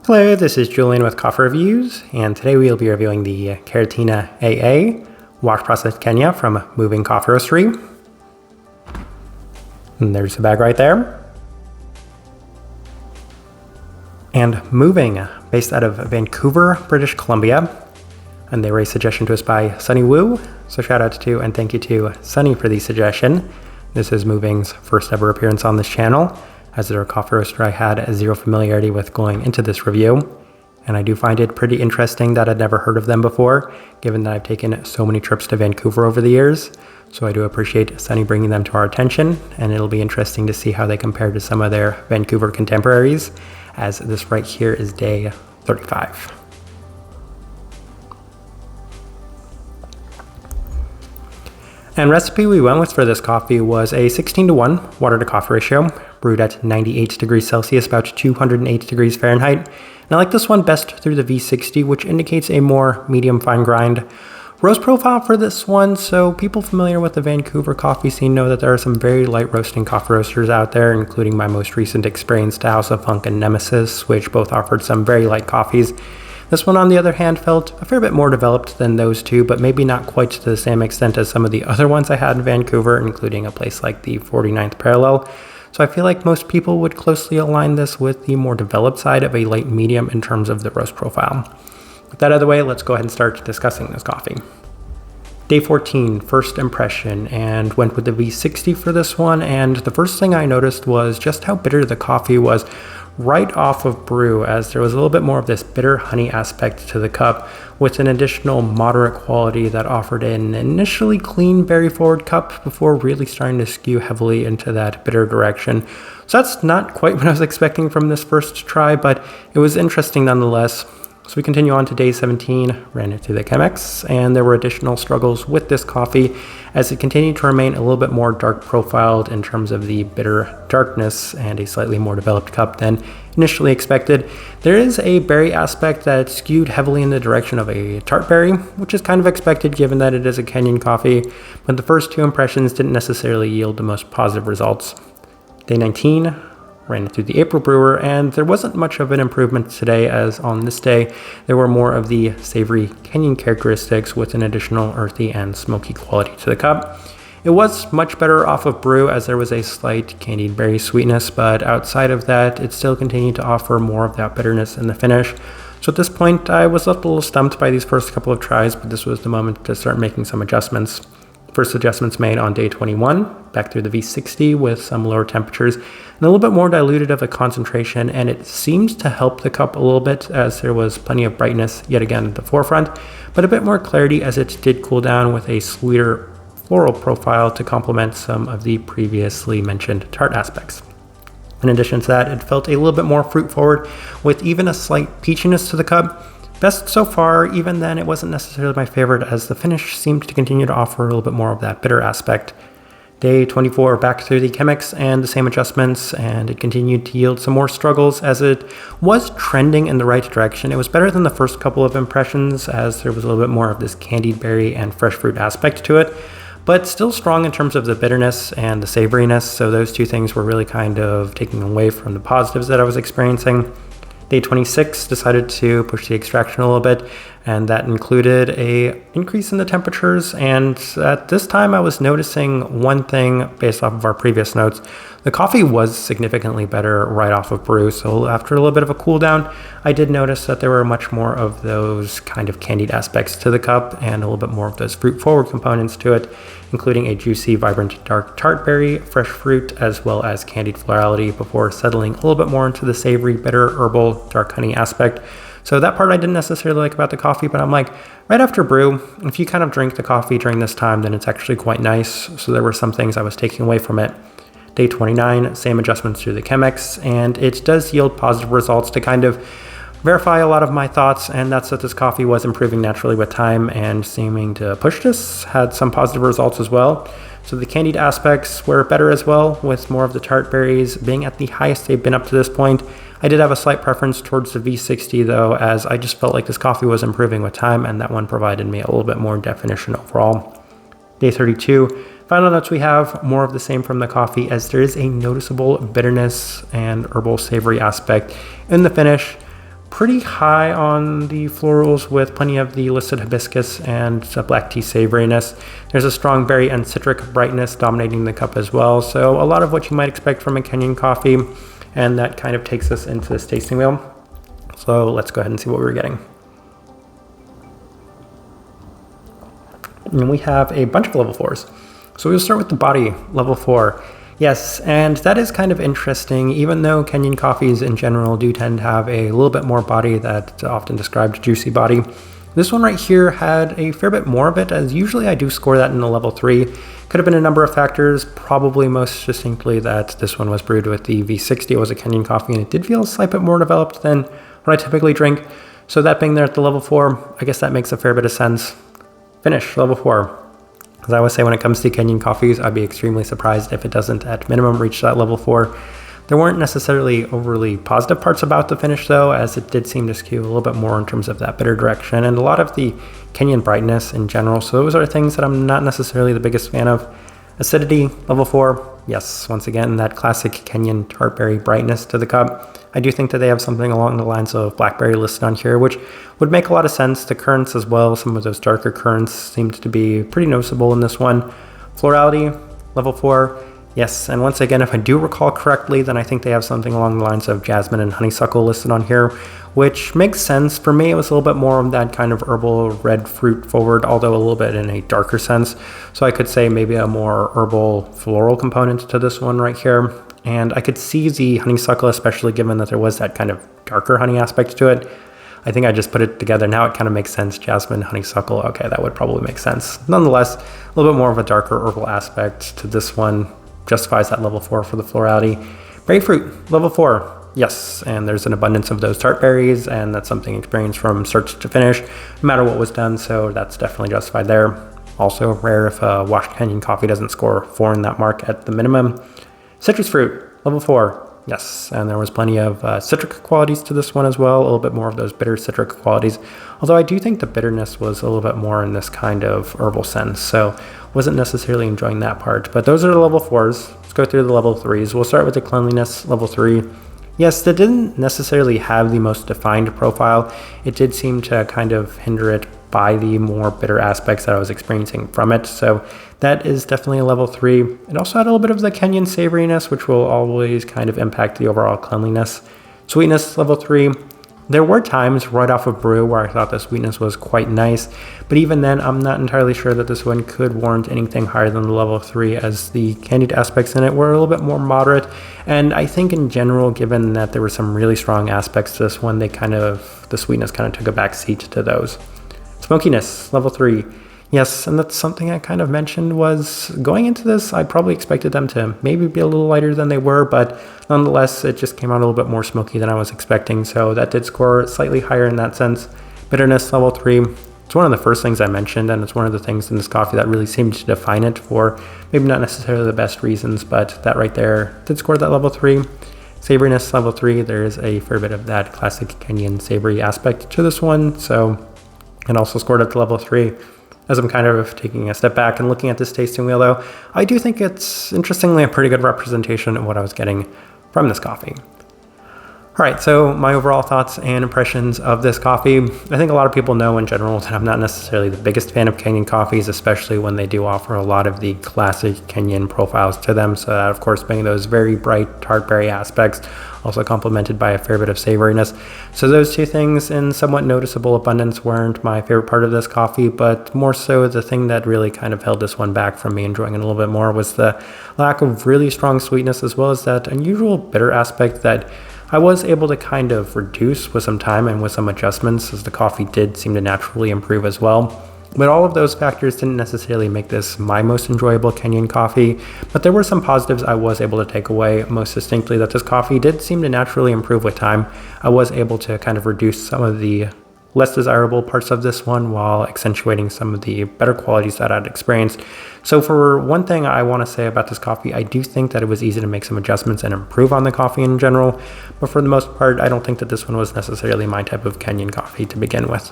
Hello, this is Julian with Coffee Reviews, and today we'll be reviewing the Karatina AA Wash Processed Kenya from Moving Coffee Roastery. And there's the bag right there. And Moving, based out of Vancouver, British Columbia. And they were a suggestion to us by Sunny Woo, so shout out to and thank you to Sunny for the suggestion. This is Moving's first ever appearance on this channel. As they're a coffee roaster I had zero familiarity with going into this review, and I do find it pretty interesting that I'd never heard of them before, given that I've taken so many trips to Vancouver over the years. So I do appreciate Sunny bringing them to our attention, and it'll be interesting to see how they compare to some of their Vancouver contemporaries, as this right here is day 35. And recipe we went with for this coffee was a 16:1 water to coffee ratio, brewed at 98 degrees Celsius, about 208 degrees Fahrenheit. And I like this one best through the V60, which indicates a more medium fine grind roast profile for this one. So people familiar with the Vancouver coffee scene know that there are some very light roasting coffee roasters out there, including my most recent experience to House of Funk and Nemesis, which both offered some very light coffees. This one, on the other hand, felt a fair bit more developed than those two, but maybe not quite to the same extent as some of the other ones I had in Vancouver, including a place like the 49th Parallel. So I feel like most people would closely align this with the more developed side of a light medium in terms of the roast profile. With that out of the way, let's go ahead and start discussing this coffee. Day 14, first impression, and went with the V60 for this one, and the first thing I noticed was just how bitter the coffee was right off of brew, as there was a little bit more of this bitter honey aspect to the cup, with an additional moderate quality that offered an initially clean berry forward cup before really starting to skew heavily into that bitter direction. So that's not quite what I was expecting from this first try, but it was interesting nonetheless. So we continue on to day 17, ran it through the Chemex, and there were additional struggles with this coffee as it continued to remain a little bit more dark profiled in terms of the bitter darkness and a slightly more developed cup than initially expected. There is a berry aspect that skewed heavily in the direction of a tart berry, which is kind of expected given that it is a Kenyan coffee, but the first two impressions didn't necessarily yield the most positive results. Day 19, ran it through the April brewer, and there wasn't much of an improvement today, as on this day there were more of the savory Kenyan characteristics with an additional earthy and smoky quality to the cup. It was much better off of brew as there was a slight candied berry sweetness, but outside of that it still continued to offer more of that bitterness in the finish. So at this point I was left a little stumped by these first couple of tries, but this was the moment to start making some adjustments. First adjustments made on day 21, back through the V60 with some lower temperatures and a little bit more diluted of a concentration, and it seems to help the cup a little bit as there was plenty of brightness yet again at the forefront, but a bit more clarity as it did cool down with a sweeter floral profile to complement some of the previously mentioned tart aspects. In addition to that, it felt a little bit more fruit forward with even a slight peachiness to the cup. Best so far. Even then, it wasn't necessarily my favorite as the finish seemed to continue to offer a little bit more of that bitter aspect. Day 24, back through the Chemex and the same adjustments, and it continued to yield some more struggles as it was trending in the right direction. It was better than the first couple of impressions as there was a little bit more of this candied berry and fresh fruit aspect to it, but still strong in terms of the bitterness and the savoriness, so those two things were really kind of taking away from the positives that I was experiencing. Day 26, decided to push the extraction a little bit, and that included a increase in the temperatures, and at this time I was noticing one thing based off of our previous notes. The coffee was significantly better right off of brew, so after a little bit of a cool down, I did notice that there were much more of those kind of candied aspects to the cup and a little bit more of those fruit forward components to it, including a juicy, vibrant, dark tart berry, fresh fruit, as well as candied florality before settling a little bit more into the savory, bitter, herbal, dark honey aspect. So that part I didn't necessarily like about the coffee, but I'm like, right after brew, if you kind of drink the coffee during this time, then it's actually quite nice. So there were some things I was taking away from it. Day 29, same adjustments to the Chemex, and it does yield positive results to kind of verify a lot of my thoughts, and that's that this coffee was improving naturally with time and seeming to push this, had some positive results as well. So the candied aspects were better as well, with more of the tart berries being at the highest they've been up to this point. I did have a slight preference towards the V60 though, as I just felt like this coffee was improving with time, and that one provided me a little bit more definition overall. Day 32, final notes we have more of the same from the coffee, as there is a noticeable bitterness and herbal savory aspect in the finish. pretty high on the florals with plenty of the listed hibiscus and black tea savoriness. There's a strong berry and citric brightness dominating the cup as well. So a lot of what you might expect from a Kenyan coffee, and that kind of takes us into this tasting wheel. So let's go ahead and see what we're getting. And we have a bunch of level 4s. So we'll start with the body, level 4. Yes, and that is kind of interesting, even though Kenyan coffees in general do tend to have a little bit more body, that often described juicy body. This one right here had a fair bit more of it, as usually I do score that in the level 3. Could have been a number of factors, probably most distinctly that this one was brewed with the V60. It was a Kenyan coffee and it did feel a slight bit more developed than what I typically drink. So that being there at the level 4, I guess that makes a fair bit of sense. Finish, level 4. As I always say, when it comes to Kenyan coffees, I'd be extremely surprised if it doesn't at minimum reach that level 4. There weren't necessarily overly positive parts about the finish though, as it did seem to skew a little bit more in terms of that bitter direction and a lot of the Kenyan brightness in general. So those are things that I'm not necessarily the biggest fan of. Acidity, level 4. Yes, once again, that classic Kenyan tart berry brightness to the cup. I do think that they have something along the lines of blackberry listed on here, which would make a lot of sense. The currants as well, some of those darker currants seemed to be pretty noticeable in this one. Florality, level 4. Yes, and once again, if I do recall correctly, then I think they have something along the lines of jasmine and honeysuckle listed on here, which makes sense. For me, it was a little bit more of that kind of herbal red fruit forward, although a little bit in a darker sense. So I could say maybe a more herbal floral component to this one right here. And I could see the honeysuckle, especially given that there was that kind of darker honey aspect to it. I think I just put it together. Now it kind of makes sense. Jasmine, honeysuckle, okay, that would probably make sense. Nonetheless, a little bit more of a darker herbal aspect to this one. Justifies that level 4 for the florality. Berry fruit, level 4. Yes, and there's an abundance of those tart berries, and that's something experienced from start to finish, no matter what was done, so that's definitely justified there. Also rare if a washed Kenyan coffee doesn't score 4 in that mark at the minimum. Citrus fruit, level 4. Yes, and there was plenty of citric qualities to this one as well, a little bit more of those bitter citric qualities. Although I do think the bitterness was a little bit more in this kind of herbal sense, so wasn't necessarily enjoying that part. But those are the level 4s. Let's go through the level 3s. We'll start with the cleanliness, level 3. Yes, that didn't necessarily have the most defined profile. It did seem to kind of hinder it by the more bitter aspects that I was experiencing from it. So that is definitely a level 3. It also had a little bit of the Kenyan savoriness, which will always kind of impact the overall cleanliness. Sweetness, level 3. There were times right off of brew where I thought the sweetness was quite nice, but even then I'm not entirely sure that this one could warrant anything higher than the level 3, as the candied aspects in it were a little bit more moderate. And I think in general, given that there were some really strong aspects to this one, the sweetness kind of took a back seat to those. Smokiness, level 3. Yes, and that's something I kind of mentioned was going into this, I probably expected them to maybe be a little lighter than they were, but nonetheless, it just came out a little bit more smoky than I was expecting, so that did score slightly higher in that sense. Bitterness, level 3. It's one of the first things I mentioned, and it's one of the things in this coffee that really seemed to define it for maybe not necessarily the best reasons, but that right there did score that level 3. Savoriness, level 3. There is a fair bit of that classic Kenyan savory aspect to this one, so it also scored at the level 3. As I'm kind of taking a step back and looking at this tasting wheel though, I do think it's interestingly a pretty good representation of what I was getting from this coffee. All right, so my overall thoughts and impressions of this coffee. I think a lot of people know in general that I'm not necessarily the biggest fan of Kenyan coffees, especially when they do offer a lot of the classic Kenyan profiles to them. So that, of course, being those very bright tart berry aspects, also complemented by a fair bit of savoriness. So those two things in somewhat noticeable abundance weren't my favorite part of this coffee, but more so the thing that really kind of held this one back from me enjoying it a little bit more was the lack of really strong sweetness, as well as that unusual bitter aspect that I was able to kind of reduce with some time and with some adjustments, as the coffee did seem to naturally improve as well. But all of those factors didn't necessarily make this my most enjoyable Kenyan coffee, but there were some positives I was able to take away, most distinctly that this coffee did seem to naturally improve with time. I was able to kind of reduce some of the less desirable parts of this one while accentuating some of the better qualities that I'd experienced. So for one thing I want to say about this coffee, I do think that it was easy to make some adjustments and improve on the coffee in general, but for the most part, I don't think that this one was necessarily my type of Kenyan coffee to begin with.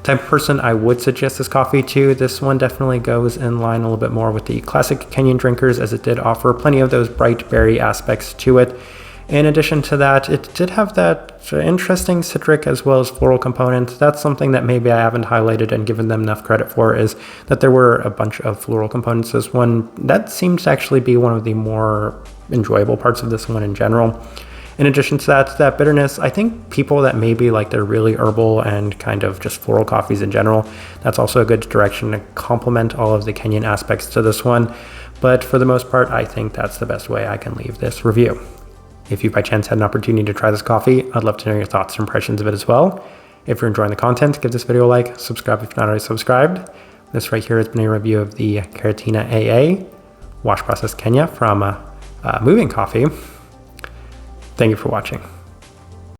Type of person I would suggest this coffee to, this one definitely goes in line a little bit more with the classic Kenyan drinkers, as it did offer plenty of those bright berry aspects to it. In addition to that, it did have that interesting citric as well as floral component. That's something that maybe I haven't highlighted and given them enough credit for, is that there were a bunch of floral components. This one, that seems to actually be one of the more enjoyable parts of this one in general. In addition to that bitterness, I think people that maybe like they're really herbal and kind of just floral coffees in general, that's also a good direction to complement all of the Kenyan aspects to this one. But for the most part, I think that's the best way I can leave this review. If you by chance had an opportunity to try this coffee, I'd love to know your thoughts and impressions of it as well. If you're enjoying the content, give this video a like, subscribe if you're not already subscribed. This right here has been a review of the Karatina AA Wash Process Kenya from Moving Coffee. Thank you for watching.